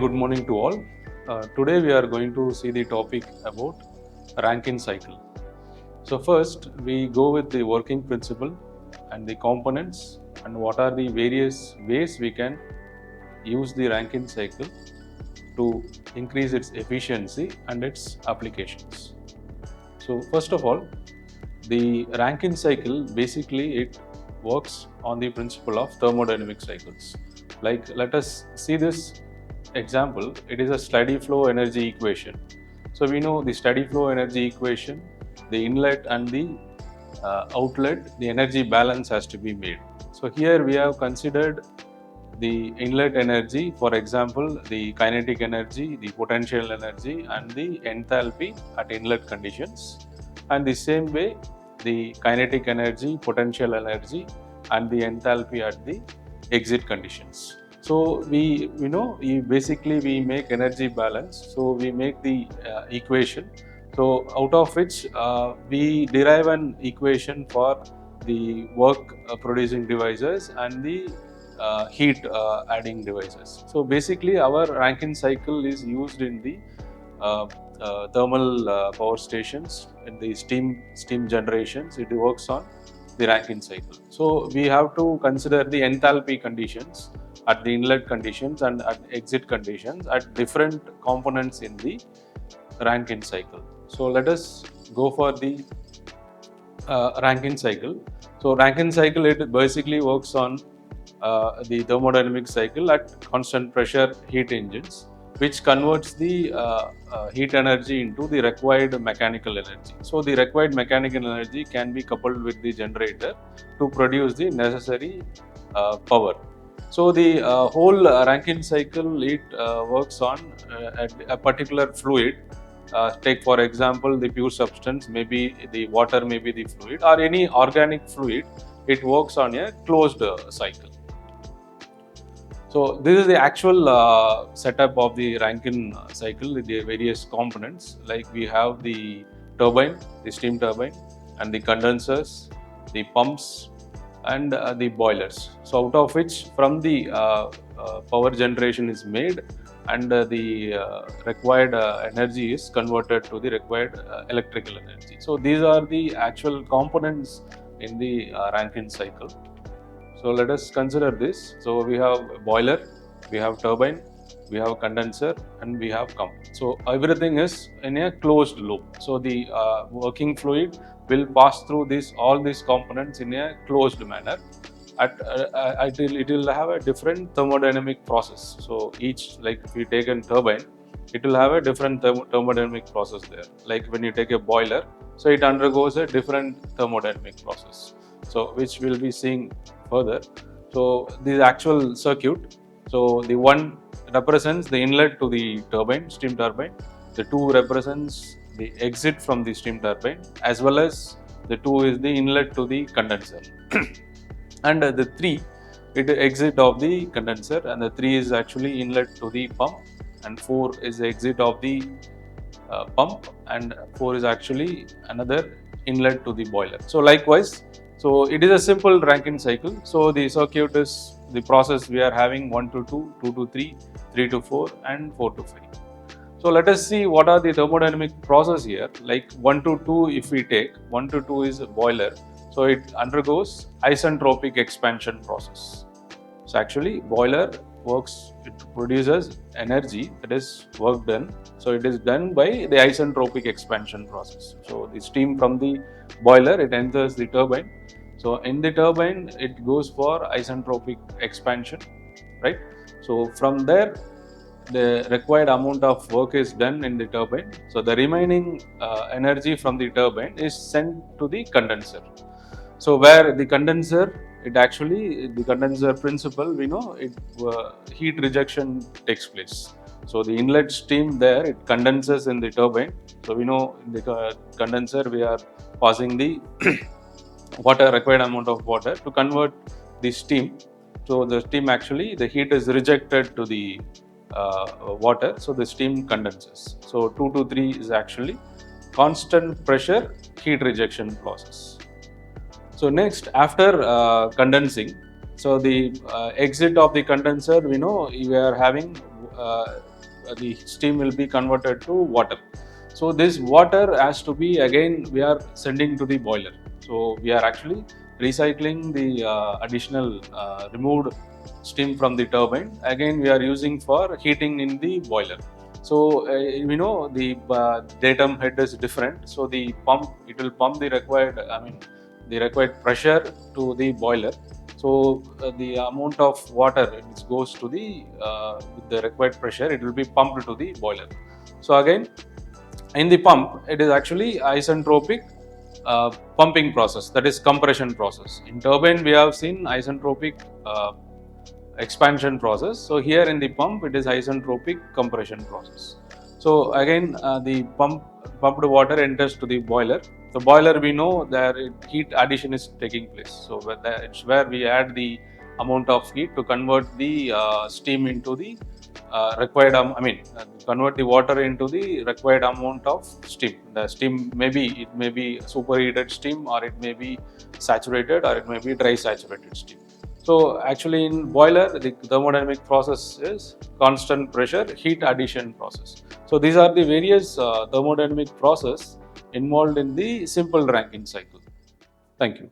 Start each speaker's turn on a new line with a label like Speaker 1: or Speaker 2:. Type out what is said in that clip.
Speaker 1: good morning to all. Today we are going to see the topic about Rankine cycle. So first we go with the working principle and the components and what are the various ways we can use the Rankine cycle to increase its efficiency and its applications. So first of all, the Rankine cycle basically it works on the principle of thermodynamic cycles. Like let us see this example. It is a steady flow energy equation. So we know the steady flow energy equation, the inlet and the outlet, the energy balance has to be made. So here we have considered the inlet energy, for example, the kinetic energy, the potential energy, and the enthalpy at inlet conditions. And the same way, the kinetic energy, potential energy, and the enthalpy at the exit conditions. So we basically we make energy balance. So we make the equation. So out of which we derive an equation for the work producing devices and the heat adding devices. So basically our Rankine cycle is used in the thermal power stations, in the steam generations. It works on the Rankine cycle. So we have to consider the enthalpy conditions at the inlet conditions and at exit conditions at different components in the Rankine cycle. So let us go for the Rankine cycle. So Rankine cycle, it basically works on the thermodynamic cycle at constant pressure heat engines, which converts the heat energy into the required mechanical energy. So the required mechanical energy can be coupled with the generator to produce the necessary power. So the whole Rankine cycle, it works on a particular fluid. Take for example the pure substance, maybe the water, maybe the fluid, or any organic fluid. It works on a closed cycle. So this is the actual setup of the Rankine cycle with the various components. Like we have the turbine, the steam turbine, and the condensers, the pumps, and the boilers. So out of which from the power generation is made, and the required energy is converted to the required electrical energy. So these are the actual components in the Rankine cycle. So let us consider this. So we have boiler, we have turbine, we have condenser, and we have pump. So everything is in a closed loop. So the working fluid will pass through all these components in a closed manner. It will have a different thermodynamic process. So each, like if you take a turbine, it will have a different thermodynamic process there. Like when you take a boiler, so it undergoes a different thermodynamic process. So which we'll be seeing further. So this actual circuit. So the one represents the inlet to the turbine, steam turbine. The two represents the exit from the steam turbine, as well as the two is the inlet to the condenser. And the 3, it is exit of the condenser, and the 3 is actually inlet to the pump, and 4 is the exit of the pump, and 4 is actually another inlet to the boiler. So likewise, so it is a simple Rankine cycle. So the circuit is the process we are having 1 to 2, 2 to 3, 3 to 4, and 4 to 5. So let us see what are the thermodynamic process here. Like 1 to 2, if we take 1 to 2 is a boiler. So it undergoes isentropic expansion process. So actually boiler works, it produces energy, that is work done. So it is done by the isentropic expansion process. So the steam from the boiler, it enters the turbine. So in the turbine, it goes for isentropic expansion, right? So from there, the required amount of work is done in the turbine. So the remaining energy from the turbine is sent to the condenser. So where the condenser, it actually, the condenser principle, we know it heat rejection takes place. So the inlet steam there, it condenses in the turbine. So we know in the condenser we are passing the water, required amount of water to convert the steam. So the steam actually, the heat is rejected to the water, so the steam condenses. So 2 to 3 is actually constant pressure heat rejection process. So next, after condensing, so the exit of the condenser, we know we are having the steam will be converted to water. So this water has to be, again we are sending to the boiler. So we are actually recycling the additional removed steam from the turbine. Again we are using for heating in the boiler. So we know the datum head is different. So the pump, it will pump the required, the required pressure to the boiler. So the amount of water which goes to the with the required pressure, it will be pumped to the boiler. So again, in the pump, it is actually isentropic pumping process, that is compression process. In turbine, we have seen isentropic expansion process. So here in the pump, it is isentropic compression process. So again, the pumped water enters to the boiler. The boiler, we know that heat addition is taking place. So it's where we add the amount of heat to convert the steam into the required, convert the water into the required amount of steam. The steam it may be superheated steam, or it may be saturated, or it may be dry saturated steam. So actually in boiler, the thermodynamic process is constant pressure heat addition process. So these are the various thermodynamic process involved in the simple Rankine cycle. Thank you.